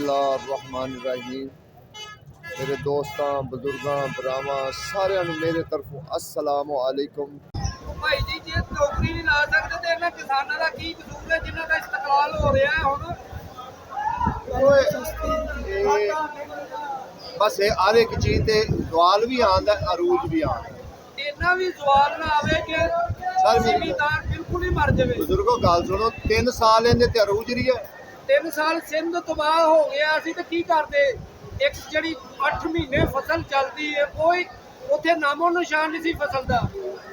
बिस्मिल्लाहिर्रहमानिर्रहीम। मेरे दोस्तां बजुर्गां भरावां सारिਆਂ ਨੂੰ मेरे तरफों अस्सलामु अलैकुम। ਭਾਈ ਜੀ ਜੇ ਨੌਕਰੀ ਨਹੀਂ ਲਾ ਸਕਦੇ ਤੇ ਇਹਨਾਂ ਕਿਸਾਨਾਂ ਦਾ ਕੀ ਕਸੂਰ ਹੈ ਜਿਨ੍ਹਾਂ ਦਾ ਇਸਤਕਲਾਲ ਹੋ ਰਿਹਾ ਹੈ ਹੁਣ। बस ये हर एक चीज़ ते सवाल भी आंदा अरूज भी आंदा। ਇਹਨਾਂ ਵੀ ਸਵਾਲ ਨਾ ਆਵੇ ਕਿ ਜ਼ਿਮੀਂਦਾਰ ਬਿਲਕੁਲ ਹੀ ਮਰ ਜਾਵੇ। ਬਜ਼ੁਰਗੋ ਗੱਲ ਸੁਣੋ, 3 ਸਾਲ ਇਹਦੇ ਤੇ ਅਰੂਜ ਰਹੀ ਹੈ। 3 ਸਾਲ ਸਿੰਧ ਤਬਾਹ ਹੋ ਗਿਆ ਸੀ ਤੇ ਕੀ ਕਰਦੇ। ਇੱਕ ਜਿਹੜੀ 8 ਮਹੀਨੇ ਫਸਲ ਚੱਲਦੀ ਹੈ ਕੋਈ ਉੱਥੇ ਨਾਮੋ ਨਿਸ਼ਾਨ ਨਹੀਂ ਸੀ ਫਸਲ ਦਾ।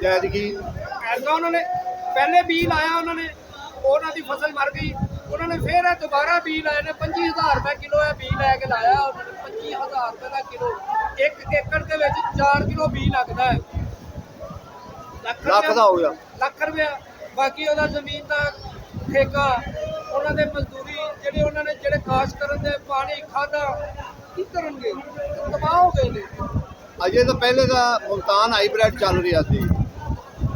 ਜੈਦ ਕੀ ਐਸਾ ਉਹਨਾਂ ਨੇ ਪਹਿਲੇ ਬੀਜ ਲਾਇਆ, ਉਹਨਾਂ ਦੀ ਫਸਲ ਮਰ ਗਈ। ਉਹਨਾਂ ਨੇ ਫਿਰ ਦੁਬਾਰਾ ਬੀਜ ਲਾਏ ਨੇ 25000 ਰੁਪਏ ਕਿਲੋ ਇਹ ਬੀਜ ਲੈ ਕੇ ਲਾਇਆ। ਉਹਨਾਂ ਨੇ 25000 ਰੁਪਏ ਦਾ ਕਿਲੋ। 1 ਏਕੜ ਦੇ ਵਿੱਚ 4 ਕਿਲੋ ਬੀਜ ਲੱਗਦਾ ਹੈ। ਲੱਖ ਦਾ ਹੋ ਗਿਆ, ਲੱਖ ਰੁਪਇਆ। ਬਾਕੀ ਉਹਦਾ ਜ਼ਮੀਨ ਦਾ ਠੇਕਾ, ਉਹਨਾਂ ਦੇ ਮਜ਼ਦੂਰੀ ਜਿਹੜੇ ਕਾਸ਼ ਕਰਨ ਦੇ ਪਾਣੀ ਖਾਦਾ ਕੀ ਕਰਨਗੇ, ਤਬਾਹ ਹੋ ਗਏ ਨੇ। ਅਜੇ ਤਾਂ ਪਹਿਲੇ ਦਾ ਮੁਲਤਾਨ ਹਾਈਬ੍ਰਿਡ ਚੱਲ ਰਿਹਾ ਸੀ,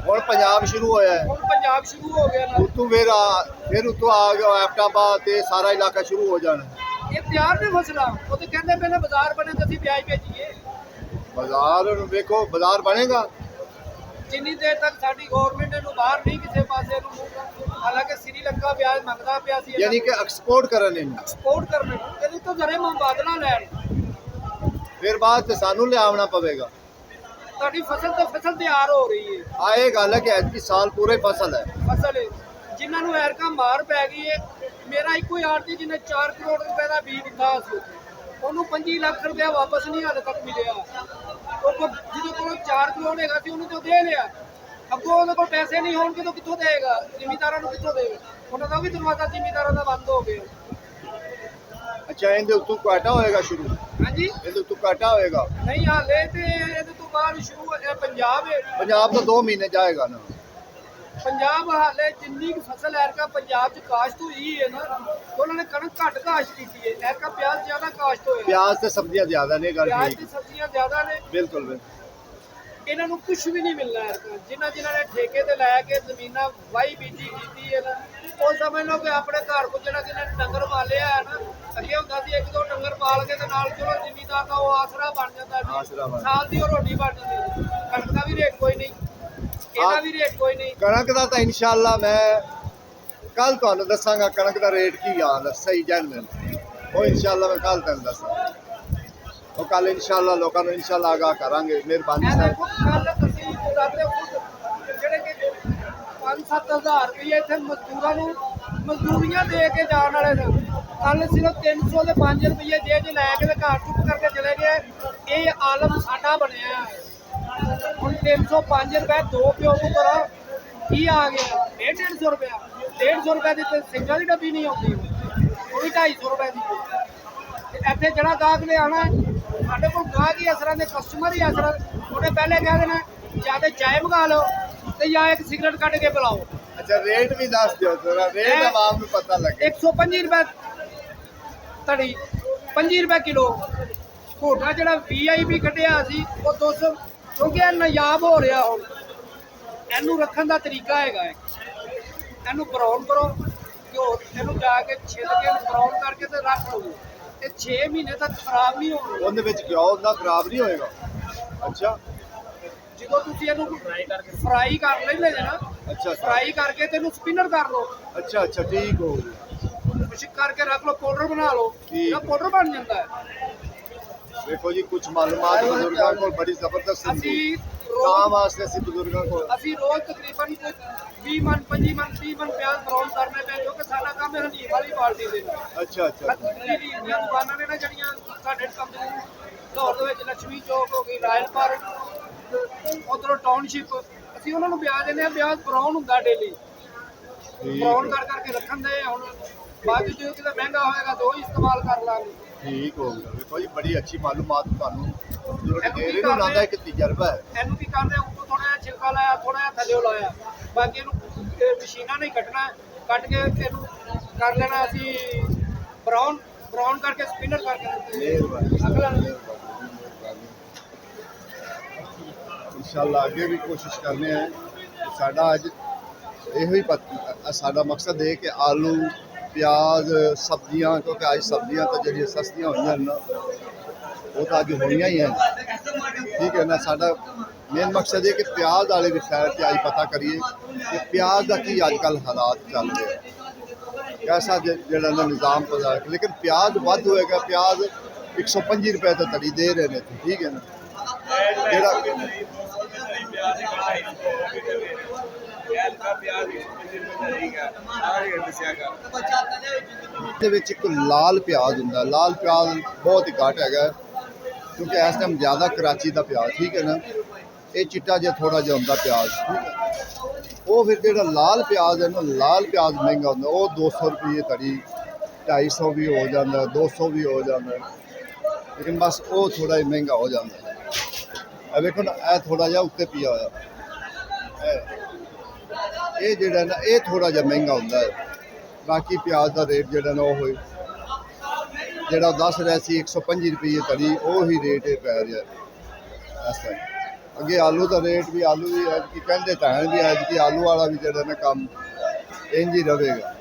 ਹੁਣ ਪੰਜਾਬ ਸ਼ੁਰੂ ਹੋਇਆ ਹੈ। ਹੁਣ ਪੰਜਾਬ ਸ਼ੁਰੂ ਹੋ ਗਿਆ ਨਾ, ਉਤੋਂ ਫਿਰ ਉਤੋਂ ਆ ਗਿਆ ਐਬਟਾਬਾਦ ਤੇ ਸਾਰਾ ਇਲਾਕਾ ਸ਼ੁਰੂ ਹੋ ਜਾਣਾ। ਇਹ ਤਿਆਰ ਨੇ ਫਸਲਾਂ। ਉਹ ਤੇ ਕਹਿੰਦੇ ਪਹਿਲਾਂ ਬਾਜ਼ਾਰ ਬਣੇ ਤਾਂ ਅਸੀਂ ਵਿਆਜ ਭੇਜੀਏ। ਬਾਜ਼ਾਰ ਨੂੰ ਵੇਖੋ, ਬਾਜ਼ਾਰ ਬਣੇਗਾ ਜਿੰਨੀ ਦੇਰ ਤੱਕ ਸਾਡੀ ਗਵਰਨਮੈਂਟ ਇਹਨੂੰ ਬਾਹਰ ਨਹੀਂ ਕਿਸੇ ਪਾਸੇ ਨੂੰ, ਹਾਲਾਂਕਿ ਸ੍ਰੀਲੰਕਾ ਵਿਆਜ ਮੰਗਦਾ ਪਿਆ ਸੀ, ਯਾਨੀ ਕਿ ਐਕਸਪੋਰਟ ਕਰਨ ਇਹਨੂੰ, ਐਕਸਪੋਰਟ ਕਰਨੇ ਨੂੰ ਇਹਦੇ ਤੋਂ ਜਰੇ ਮੁਬਾਦਲਾ ਲੈਣ। ਫਿਰ ਬਾਅਦ ਤੇ ਸਾਨੂੰ ਲਿਆਉਣਾ ਪਵੇਗਾ। ਤੁਹਾਡੀ ਫਸਲ ਤਿਆਰ ਹੋ ਰਹੀ ਹੈ। ਆ ਇਹ ਗੱਲ ਹੈ ਕਿ ਐਤਕੀ ਸਾਲ ਪੂਰੇ ਫਸਲ ਹੈ। ਫਸਲ ਜਿਨ੍ਹਾਂ ਨੂੰ ਐਰਕਾ ਮਾਰ ਪੈ ਗਈ ਹੈ। ਮੇਰਾ ਇੱਕੋ ਹੀ ਆੜਤੀ ਜਿਹਨੇ 4 ਕਰੋੜ ਰੁਪਏ ਦਾ ਬੀਜ ਦਿੱਤਾ ਸੀ, ਉਹਨੂੰ 25 ਲੱਖ ਰੁਪਇਆ ਵਾਪਸ ਨਹੀਂ ਹਾਲੇ ਤੱਕ ਮਿਲਿਆ। ਜਿਹਦੇ ਕੋਲ 4 ਕਰੋੜ ਹੈਗਾ ਸੀ ਉਹਨੂੰ ਤਾਂ ਦੇ ਲਿਆ, ਅੱਗੋਂ ਉਹਦੇ ਕੋਲ ਪੈਸੇ ਨਹੀਂ ਹੋਣਗੇ ਤਾਂ ਕਿੱਥੋਂ ਦੇਗਾ, ਜ਼ਿਮੀਂਦਾਰਾਂ ਨੂੰ ਕਿੱਥੋਂ ਦੇਗਾ। ਉਹਨਾਂ ਦਾ ਵੀ ਦਰਵਾਜ਼ਾ ਜ਼ਿਮੀਂਦਾਰਾਂ ਦਾ ਬੰਦ ਹੋ ਗਿਆ। ਅੱਛਾ, ਇਹਦੇ ਉੱਤੋਂ ਘਾਟਾ ਹੋਏਗਾ ਸ਼ੁਰੂ? ਹਾਂਜੀ, ਇਹਦੇ ਉੱਤੋਂ ਘਾਟਾ ਹੋਏਗਾ? ਨਹੀਂ ਹਾਲੇ ਤੇ ਇਹਦੇ ਤੋਂ ਬਾਅਦ ਸ਼ੁਰੂ ਪੰਜਾਬ ਹੈ। ਪੰਜਾਬ ਤੋਂ 2 ਮਹੀਨੇ ਜਾਏਗਾ ਨਾ। ਪੰਜਾਬ ਹਾਲੇ ਜਿੰਨੀ ਕੁ ਫਸਲ ਐਰਕਾ ਪੰਜਾਬ 'ਚ ਕਾਸ਼ਤ ਹੋਈ ਹੈ ਨਾ, ਉਹਨਾਂ ਨੇ ਕਣਕ ਘੱਟ ਕਾਸ਼ਤ ਕੀਤੀ ਹੈ। ਐਰਕਾ ਪਿਆਜ਼ ਜ਼ਿਆਦਾ ਕਾਸ਼ਤ ਹੋਇਆ। ਪਿਆਜ਼ ਤੇ ਸਬਜ਼ੀਆਂ ਜ਼ਿਆਦਾ ਨੇ, ਗੱਲ ਪਿਆਜ਼ ਠੀਕ ਤੇ ਸਬਜ਼ੀਆਂ ਜ਼ਿਆਦਾ ਨੇ। ਬਿਲਕੁਲ। ਇਹਨਾਂ ਨੂੰ ਕੁਝ ਵੀ ਨਹੀਂ ਮਿਲਣਾ ਐਰਕਾ। ਜਿਨ੍ਹਾਂ ਨੇ ਠੇਕੇ ਤੇ ਲੈ ਕੇ ਜ਼ਮੀਨਾਂ ਵਾਹੀ ਬੀਜੀ ਕੀਤੀ ਹੈ ਨਾ, ਉਹ ਸਮਝ ਲਓ ਕਿ ਆਪਣੇ ਘਰ ਕੋ ਜਿਹਨਾਂ ਨੇ ਡੰਗਰ ਪਾਲਿਆ ਹੈ ਨਾ, ਅੱਗੇ ਹੁੰਦਾ ਸੀ 1-2 ਡੰਗਰ ਪਾਲ ਕੇ ਤੇ ਨਾਲ ਚਲੋ ਜ਼ਿਮੀਂਦਾਰ ਦਾ ਉਹ ਆਸਰਾ ਬਣ ਜਾਂਦਾ ਸੀ, ਸਾਲ ਦੀ ਉਹ ਰੋਟੀ ਬਣ ਜਾਂਦੀ ਸੀ। ਕਣਕ ਦਾ ਵੀ ਰੇਟ ਕੋਈ ਨਹੀਂ, ਇਹਦਾ ਵੀ ਰੇਟ ਕੋਈ ਨਹੀਂ। ਕਣਕ ਦਾ ਤਾਂ ਇਨਸ਼ਾਅੱਲਾ ਮੈਂ ਕੱਲ ਤੁਹਾਨੂੰ ਦੱਸਾਂਗਾ ਕਣਕ ਦਾ ਰੇਟ ਕੀ ਆ ਸਹੀ ਜੈਨੂਇਨ। ਉਹ ਇਨਸ਼ਾਅੱਲਾ ਮੈਂ ਕੱਲ ਤੁਹਾਨੂੰ ਦੱਸਾਂਗਾ। ਉਹ ਕੱਲ ਇਨਸ਼ਾਅੱਲਾ ਲੋਕਾਂ ਨੂੰ ਇਨਸ਼ਾਅੱਲਾ ਆਗਾਹ ਕਰਾਂਗੇ। ਮਿਹਰਬਾਨੀ ਕੱਲ ਤੁਸੀਂ ਜਿਹੜੇ ਕਿ 5-7 ਹਜ਼ਾਰ ਰੁਪਏ ਇੱਥੇ ਮਜ਼ਦੂਰਾਂ ਨੂੰ ਮਜ਼ਦੂਰੀਆਂ ਦੇ ਕੇ ਜਾਣ ਵਾਲੇ ਨੇ, ਕੱਲ ਸਿਰਫ 300 ਦੇ 5 ਰੁਪਏ ਜੇ ਲੈ ਕੇ ਤੇ ਘਰ ਚੁੱਪ ਕਰਕੇ ਚਲੇ ਗਏ। ਇਹ ਆਲਮ ਸਾਡਾ ਬਣਿਆ। ਹੁਣ 305 ਰੁਪਏ 2 ਪਿਓ ਨੂੰ ਕਰੋ, ਕੀ ਆ ਗਿਆ 150 ਰੁਪਇਆ। 150 ਰੁਪਏ ਦੀ ਤੇ ਸਿੰਗਲ ਦੀ ਡੱਬੀ ਨਹੀਂ ਆਉਂਦੀ, ਉਹ ਵੀ 250 ਰੁਪਏ ਦੀ। ਇੱਥੇ ਜਿਹੜਾ ਗਾਹਕ ਨੇ ਆਉਣਾ, ਸਾਡੇ ਕੋਲ ਗਾਹਕ ਹੀ ਅਸਰਾਂ ਦੇ ਕਸਟਮਰ ਹੀ ਅਸਰਾਂ। ਉਹਨੇ ਪਹਿਲੇ ਕਹਿ ਦੇਣਾ ਜਾਂ ਤੇ ਚਾਹ ਮੰਗਾ ਲਓ ਤੇ ਜਾਂ ਇੱਕ ਸਿਗਰਟ ਕੱਢ ਕੇ ਪਿਲਾਓ। ਅੱਛਾ, ਰੇਟ ਵੀ ਦੱਸ ਦਿਓ ਥੋੜਾ, ਰੇਟ ਆਵਾਮ ਨੂੰ ਪਤਾ ਲੱਗੇ। 125 ਰੁਪਏ ਧੜੀ, 25 ਰੁਪਏ ਕਿਲੋ। ਘੋਟਾ ਜਿਹੜਾ VIP ਕੱਢਿਆ ਸੀ ਉਹ 200, ਕਿਉਂਕਿ ਇਹ ਨਾਯਾਬ ਹੋ ਰਿਹਾ। ਹੁਣ ਇਹਨੂੰ ਰੱਖਣ ਦਾ ਤਰੀਕਾ ਹੈਗਾ, ਇਹਨੂੰ ਬਰਾਊਨ ਕਰੋ, ਇਹਨੂੰ ਜਾ ਕੇ ਛਿੱਲ ਕੇ ਬਰਾਊਨ ਕਰਕੇ ਤੇ ਰੱਖ ਲਓ। ਇਹ 6 ਮਹੀਨੇ ਤੱਕ ਖਰਾਬ ਨਹੀਂ ਹੋਣਾ। ਉਹਦੇ ਵਿੱਚ ਘਿਓ ਉਹਦਾ ਖਰਾਬ ਨਹੀਂ ਹੋਏਗਾ। ਅੱਛਾ, ਜਦੋਂ ਤੁਸੀਂ ਇਹਨੂੰ ਫਰਾਈ ਕਰ ਲੈਂਦੇ ਜੇ ਨਾ, ਅੱਛਾ ਫਰਾਈ ਕਰਕੇ ਤੇ ਇਹਨੂੰ ਸਪਿਨਰ ਕਰ ਲਓ। ਅੱਛਾ ਅੱਛਾ, ਠੀਕ ਹੋ ਗਿਆ। ਮੁਸ਼ਕ ਕਰਕੇ ਰੱਖ ਲਓ, ਪਾਊਡਰ ਬਣਾ ਲਓ, ਇਹਦਾ ਪਾਊਡਰ ਬਣ ਜਾਂਦਾ ਹੈ। ਦੇਖੋ ਜੀ, ਕੁਝ ਮਾਲੂਮਾਤ ਬਜ਼ੁਰਗਾਂ ਕੋਲ ਬੜੀ ਜ਼ਬਰਦਸਤ ਹੁੰਦੀ ਅਸੀਂ ਤਾਂ ਵਾਸਤੇ ਅਸੀਂ ਬਜ਼ੁਰਗਾਂ ਕੋਲ ਰੋਜ਼ ਤਕਰੀਬਨ 20 ਮਣ 25 ਮਣ 30 ਮਣ ਪਿਆਜ਼ ਬਰਾਊਨ ਕਰਨੇ ਪਏ, ਕਿਉਂਕਿ ਸਾਡਾ ਕੰਮ ਹੈ ਹਲੀਮ ਵਾਲੀ ਪਾਰਟੀ ਦੇ। ਅੱਛਾ ਅੱਛਾ, ਦੀਆਂ ਦੁਕਾਨਾਂ ਨੇ ਨਾ ਜਿਹੜੀਆਂ ਸਾਡੇ ਕੰਪਨੀ ਲਾਹੌਰ ਦੇ ਵਿੱਚ, ਲక్ష్ਮੀ ਚੌਕ ਹੋ ਗਈ, ਰਾਇਲ ਪਾਰਕ, ਉਧਰੋਂ ਟਾਊਨਸ਼ਿਪ, ਅਸੀਂ ਉਹਨਾਂ ਨੂੰ ਵਿਆਜ ਦਿੰਦੇ ਹਾਂ। ਵਿਆਜ ਬਰਾਊਨ ਹੁੰਦਾ ਡੇਲੀ, ਬਰਾਊਨ ਕਰਕੇ ਰੱਖਣ ਦੇ। ਹੁਣ ਬਾਅਦ ਜਦੋਂ ਕਿਤੇ ਮਹਿੰਗਾ ਹੋਏਗਾ ਤਾਂ ਉਹ ਇਸਤੇਮਾਲ ਕਰ ਲਾਂਗੇ। ਠੀਕ ਹੋ ਗਿਆ। ਦੇਖੋ ਜੀ, ਬੜੀ ਅੱਛੀ ਮਾਲੂਮਾਤ ਤੁਹਾਨੂੰ ਦੇ ਨੂੰ ਲਾਉਂਦਾ ਇੱਕ ਤਜਰਬਾ ਹੈ। ਇਹਨੂੰ ਕੀ ਕਰਦੇ, ਉੱਪਰ ਥੋੜਾ ਜਿਹਾ ਛਿਲਕਾ ਲਾਇਆ, ਥੋੜਾ ਜਿਹਾ ਥੱਲੇ ਲਾਇਆ, ਬਾਕੀ ਇਹਨੂੰ ਮਸ਼ੀਨਾਂ ਨਹੀਂ ਕੱਟਣਾ, ਕੱਟ ਕੇ ਇਹਨੂੰ ਕਰ ਲੈਣਾ ਅਸੀਂ ਬਰਾਊਨ ਕਰਕੇ ਸਪਿਨਰ ਕਰਕੇ ਅਗਲਾ। इंशाल्लाह अगे भी कोशिश करने हैं। साडा अज ਇਹੋ ਹੀ ਸਾਡਾ ਮਕਸਦ ਹੈ ਕਿ ਆਲੂ ਪਿਆਜ਼ ਸਬਜ਼ੀਆਂ, ਕਿਉਂਕਿ ਅੱਜ ਸਬਜ਼ੀਆਂ ਤਾਂ ਜਿਹੜੀਆਂ ਸਸਤੀਆਂ ਹੋਈਆਂ ਨਾ ਉਹ ਤਾਂ ਅੱਜ ਹੋਈਆਂ ਹੀ ਹਨ। ਠੀਕ ਹੈ ਨਾ। ਸਾਡਾ ਮੇਨ ਮਕਸਦ ਇਹ ਕਿ ਪਿਆਜ਼ ਵਾਲੇ ਦੀ ਸਾਈਡ ਤੇ ਅੱਜ ਪਤਾ ਕਰੀਏ ਕਿ ਪਿਆਜ਼ ਦਾ ਕੀ ਅੱਜ ਕੱਲ੍ਹ ਹਾਲਾਤ ਚੱਲ ਰਹੇ, कैसा ਜਿਹੜਾ ਨਾ ਨਿਜ਼ਾਮ ਪਤਾ। ਲੇਕਿਨ ਪਿਆਜ਼ ਵੱਧ ਹੋਏਗਾ। ਪਿਆਜ਼ 125 ਰੁਪਏ ਤਾਂ ਤੜੀ ਦੇ ਰਹੇ ਨੇ। ਠੀਕ ਹੈ ਨਾ। ਜਿਹੜਾ ਦੇ ਵਿੱਚ ਇੱਕ ਲਾਲ ਪਿਆਜ਼ ਹੁੰਦਾ। ਲਾਲ ਪਿਆਜ਼ ਬਹੁਤ ਹੀ ਘੱਟ ਹੈਗਾ ਕਿਉਂਕਿ ਇਸ ਟਾਈਮ ਜ਼ਿਆਦਾ ਕਰਾਚੀ ਦਾ ਪਿਆਜ਼। ਠੀਕ ਹੈ ਨਾ। ਇਹ ਚਿੱਟਾ ਜਿਹਾ ਥੋੜਾ ਜਿਹਾ ਹੁੰਦਾ ਪਿਆਜ਼। ਠੀਕ ਹੈ। ਉਹ ਫਿਰ ਜਿਹੜਾ ਲਾਲ ਪਿਆਜ਼ ਹੈ ਨਾ, ਲਾਲ ਪਿਆਜ਼ ਮਹਿੰਗਾ ਹੁੰਦਾ। ਉਹ 200 ਰੁਪਏ ਤੜੀ, 250 ਵੀ ਹੋ ਜਾਂਦਾ, 200 ਵੀ ਹੋ ਜਾਂਦਾ। ਲੇਕਿਨ ਬਸ ਉਹ ਥੋੜਾ ਜਿਹਾ ਮਹਿੰਗਾ ਹੋ ਜਾਂਦਾ। ਇਹ ਵੇਖੋ ਨਾ, ਇਹ ਥੋੜਾ ਜਿਹਾ ਉੱਤੇ ਪਿਆ ਹੋਇਆ। ਇਹ ਜਿਹੜਾ ਨਾ ਇਹ ਥੋੜਾ ਜਿਹਾ ਮਹਿੰਗਾ ਹੁੰਦਾ ਹੈ। ਬਾਕੀ ਪਿਆਜ਼ ਦਾ ਰੇਟ ਜਿਹੜਾ ਨਾ ਉਹ ਜਿਹੜਾ ਦੱਸ ਰਿਹਾ ਸੀ 125 ਰੁਪਏ ਤੜੀ, ਉਹੀ ਰੇਟ ਇਹ ਪੈ ਰਿਹਾ ਇਸ ਟਾਈਮ। ਅੱਗੇ ਆਲੂ ਦਾ ਰੇਟ ਵੀ, ਆਲੂ ਵੀ ਐਤਕੀ ਕਹਿੰਦੇ ਤਾਂ ਹੈ ਵੀ ਐਤਕੀ ਆਲੂ ਵਾਲਾ ਵੀ ਜਿਹੜਾ ਨਾ ਕੰਮ ਇੰਝ ਹੀ ਰਹੇਗਾ,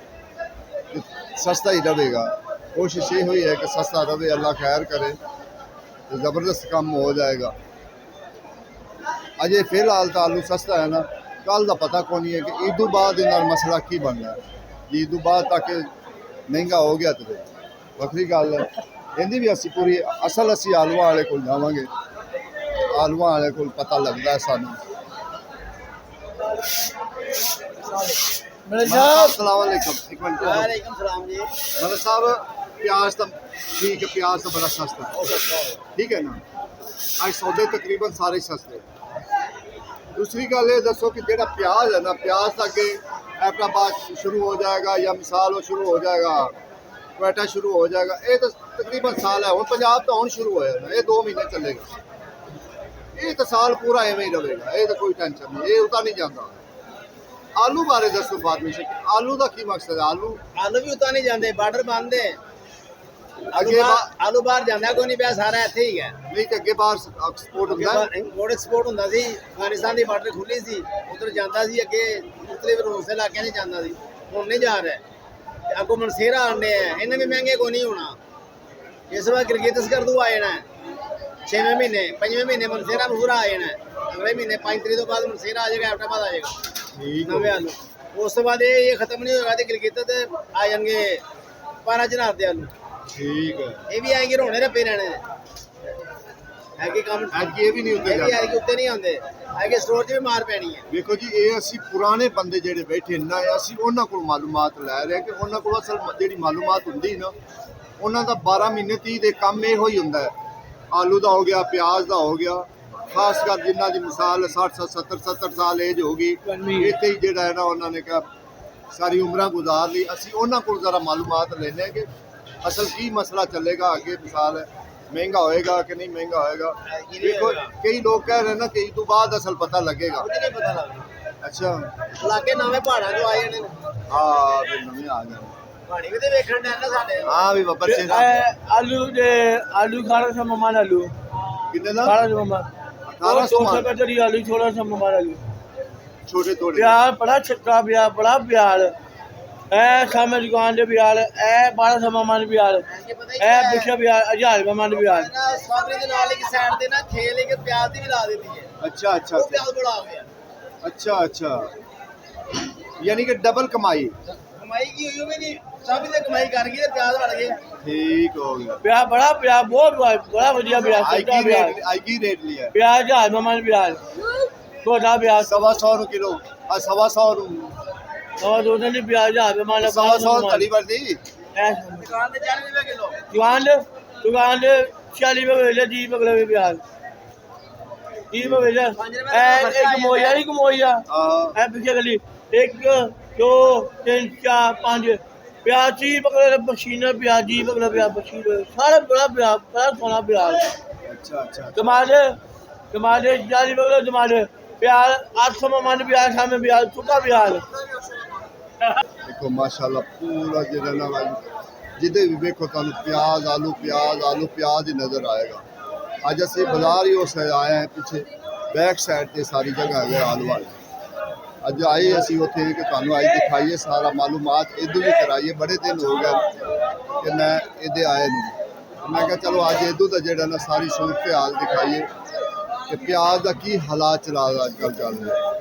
ਸਸਤਾ ਹੀ ਰਹੇਗਾ। ਕੋਸ਼ਿਸ਼ ਇਹ ਹੋਈ ਹੈ ਕਿ ਸਸਤਾ ਰਵੇ, ਅੱਲਾ ਖੈਰ करे तो ज़बरदस्त काम हो जाएगा। अजे फिलहाल तो आलू सस्ता है ना, कल का पता कौन है कि ईद बाद मसला की बनना है। ईद बाद तक महंगा हो गया तो वक्री गल है। इहदी भी असी पूरी असल असी आलूआ वाले को जावांगे, आलूआ वाले को पता लगता है सानू। अस्सलाम वालेकुम। एक मिनट। वालेकुम सलाम जी। मतलब साहब प्याज तो ठीक है, प्याज तो बड़ा सस्ता है। ठीक है ना। आज सौदे तकरीबन सारे सस्ते। दूसरी गल ये दसो कि जेड़ा प्याज है ना, प्याज तो अगे हैदराबाद शुरू हो जाएगा या मिसाल वो शुरू हो जाएगा, क्वेटा शुरू हो जाएगा। ये तो तकरीबन साल है। हुण पंजाब तो हुण शुरू होया ना, ये 2 महीने चलेगा। ये तो साल पूरा एवं ही रहेगा। ये तो कोई टेंशन नहीं, ये उता नहीं जाता। आलू बारे दसो बाद में, आलू का की मकसद है? आलू भी उता नहीं जाते, बार्डर बंद है। अगे आलू बाहर जाना कोई नहीं पिया, सारा इत्थे ही है। नहीं तो अगे बाहर एक्सपोर्ट होंदा है। इंपोर्ट एक्सपोर्ट ਹੁੰਦਾ ਸੀ। ਅਫਗਾਨਿਸਤਾਨ ਦੀ ਬਾਰਡਰ ਖੁੱਲੀ ਸੀ, ਉਧਰ ਜਾਂਦਾ ਸੀ। ਅੱਗੇ ਉਤਲੇ ਵਿਰੋਸ ਇਲਾਕਿਆਂ 'ਚ ਜਾਂਦਾ ਸੀ, ਹੁਣ ਨਹੀਂ ਜਾ ਰਿਹਾ। ਤੇ ਅੱਗੋਂ ਮਨਸੇਰਾ ਆਉਂਦੇ ਆ, ਇਹਨਾਂ ਵੀ ਮਹਿੰਗੇ ਕੋਈ ਨਹੀਂ ਹੋਣਾ। ਇਸ ਵਾਰ ਗਿਲਗਿਤ ਸਕਰਦੂ ਆ ਜਾਣਾ 6ਵੇਂ ਮਹੀਨੇ, 5ਵੇਂ ਮਹੀਨੇ ਮਨਸੇਰਾ ਮਹੂਰਾ ਆ ਜਾਣਾ। ਅਗਲੇ ਮਹੀਨੇ 5 ਤਰੀਕ ਤੋਂ ਬਾਅਦ ਮਨਸੇਰਾ ਆ ਜਾਏਗਾ, ਹੈਦਰਾਬਾਦ ਆ ਜਾਏਗਾ ਨਵੇਂ ਆਲੂ। ਉਸ ਤੋਂ ਬਾਅਦ ਇਹ ਖਤਮ ਨਹੀਂ ਹੋਏਗਾ ਤੇ ਗਿਲਗਿਤ ਤੇ ਆ ਜਾਣਗੇ 12 ਚਨਾਰ ਦੇ ਆਲੂ। ठीक है। ਇਹ ਵੀ ਆਏਗੇ, ਰੋਣੇ ਰੱਪੇ ਰਹਿਣੇ ਹੈ ਕਿ ਕੰਮ ये भी नहीं ਇਹ होते ਵੀ ਆਏਗੇ, ਉੱਤੇ ਨਹੀਂ ਆਉਂਦੇ ਆਏਗੇ। ਸਟੋਰ 'ਚ ਵੀ ਮਾਰ ਪੈਣੀ ਹੈ। देखो जी, ये ਅਸੀਂ ਪੁਰਾਣੇ ਬੰਦੇ ਜਿਹੜੇ ਬੈਠੇ ਨਾ, ਅਸੀਂ ਉਹਨਾਂ ਕੋਲ ਮਾਲੂਮਾਤ ਲੈ ਰਹੇ ਕਿ ਉਹਨਾਂ ਕੋਲ ਅਸਲ ਜਿਹੜੀ ਮਾਲੂਮਾਤ ਹੁੰਦੀ ਨਾ, ਉਹਨਾਂ ਦਾ 12 ਮਹੀਨੇ 30 ਦੇ ਕੰਮ ਇਹੋ ਹੀ ਹੁੰਦਾ ਹੈ। ਆਲੂ ਦਾ ਹੋ ਗਿਆ, ਪਿਆਜ਼ ਦਾ ਹੋ ਗਿਆ, ਖਾਸ ਕਰ ਜਿਨ੍ਹਾਂ ਦੀ ਮਿਸਾਲ 60 70 ਸਾਲ ਏਜ ਹੋ ਗਈ, ਇੱਥੇ ਹੀ ਜਿਹੜਾ ਹੈ ਨਾ ਉਹਨਾਂ ਨੇ ਕਿਹਾ ਸਾਰੀ ਉਮਰਾਂ ਗੁਜ਼ਾਰ ਲਈ। ਅਸੀਂ ਉਹਨਾਂ ਕੋਲ ਜ਼ਰਾ ਮਾਲੂਮਾਤ ਲੈਣੇ ਆ ਕਿ ਅਸਲ ਕੀ ਮਸਲਾ ਚੱਲੇਗਾ ਅੱਗੇ। ਮਿਸਾਲ ਹੈ महंगा होएगा कि नहीं महंगा होएगा। देखो कई लोग कह रहे हैं ना कि ईद बाद असल पता लगेगा। ਨਹੀਂ ਪਤਾ ਲੱਗਦਾ। अच्छा ਇਲਾਕੇ ਨਵੇਂ ਪਹਾੜਾਂ ਤੋਂ ਆਏ ਨੇ। हाँ भी नवे आ गए। ਪਹਾੜੀ ਵੀ ਤੇ ਵੇਖਣ ਦੇ ਨਾ ਸਾਡੇ। हाँ भी बच्चे आलू दे आलू 1800 ममान आलू कितने ना 1800 ममान 1800 200 का तरी आलू 1600 ममान आलू छोटे थोड़े। प्याज बड़ा छक्का प्याज बड़ा प्याज ए सामने दुकान दे प्याज ए 1200 ममान प्याज ए पिछे प्याज 1000 ममान प्याज ਨਾ ਸਾਹਮਣੇ ਦੇ ਨਾਲ ਇੱਕ ਸਾਈਡ ਤੇ ਨਾ ਖੇਲ ਇੱਕ ਪਿਆਜ਼ ਦੀ ਵੀ ਲਾ ਦਿੱਤੀ ਹੈ। अच्छा अच्छा ਉਹ ਪਿਆਜ਼ ਬੜਾ ਹੋ ਗਿਆ। अच्छा अच्छा यानी कि डबल कमाई। ਕਮਾਈ ਕੀ ਹੋਈ ਉਹ ਵੀ ਨਹੀਂ, ਸਭ ਤੇ ਕਮਾਈ ਕਰ ਗਈ ਤੇ ਪਿਆਜ਼ ਵੜ ਗਏ। ठीक हो गया। प्याज बड़ा बहुत बड़ा बढ़िया प्याज सच्चा प्याज आई की रेट लिया प्याज 1000 ममान प्याज छोटा प्याज 125 किलो 125 और दोनों ने प्याज 1000 ममान 125 तड़ी पर दी। ਦੁਕਾਨ ਤੇ 40 ਰੁਪਏ ਕਿਲੋ। दुकान दे 40 रुपए ले 30 रुपए ले प्याज 30 रुपए ले एक मोया नहीं कमोया हां ए पीछे गली 1 2 3 4 5 प्याज 30 पकड़े मशीन प्याज 30 पकड़े प्याज मशीन सारा बड़ा प्याज बड़ा सोना प्याज। अच्छा अच्छा टमाटर 40 पकड़े टमाटर प्याज 800 ममान प्याज सामने प्याज सूखा प्याज। देखो माशाल्लाह पूरा ਜਿਹੜਾ ਨਾ ਜਿੱਦੇ ਵੀ ਵੇਖੋ ਤੁਹਾਨੂੰ ਪਿਆਜ਼ ਆਲੂ ਪਿਆਜ਼ ਹੀ ਨਜ਼ਰ ਆਏਗਾ। ਅੱਜ ਅਸੀਂ ਬਾਜ਼ਾਰ ਹੀ ਉਸ ਆਏ ਹਾਂ, ਪਿੱਛੇ बैक साइड ਤੇ ਸਾਰੀ ਜਗ੍ਹਾ ਹੈ ਆਲੂ ਵਾਲੀ। ਅੱਜ ਆਏ ਅਸੀਂ ਉੱਥੇ ਕਿ ਤੁਹਾਨੂੰ ਅੱਜ ਦਿਖਾਈਏ ਸਾਰਾ ਮਾਲੂਮਾਤ ਇਦੋਂ ਵੀ ਕਰਾਈਏ। ਬੜੇ ਦਿਨ ਹੋ ਗਏ ਕਿ ਮੈਂ ਇਹਦੇ ਆਏ ਨੂੰ। ਮੈਂ ਕਿਹਾ ਚਲੋ ਅੱਜ ਇਦੋਂ ਦਾ ਜਿਹੜਾ ਨਾ ਸਾਰੀ ਸੂਰਤ ਹਾਲ ਦਿਖਾਈਏ ਕਿ ਪਿਆਜ਼ ਦਾ ਕੀ ਹਾਲਾਤ ਚਲਾ ਅੱਜ ਕੱਲ੍ਹ ਚੱਲ ਰਿਹਾ।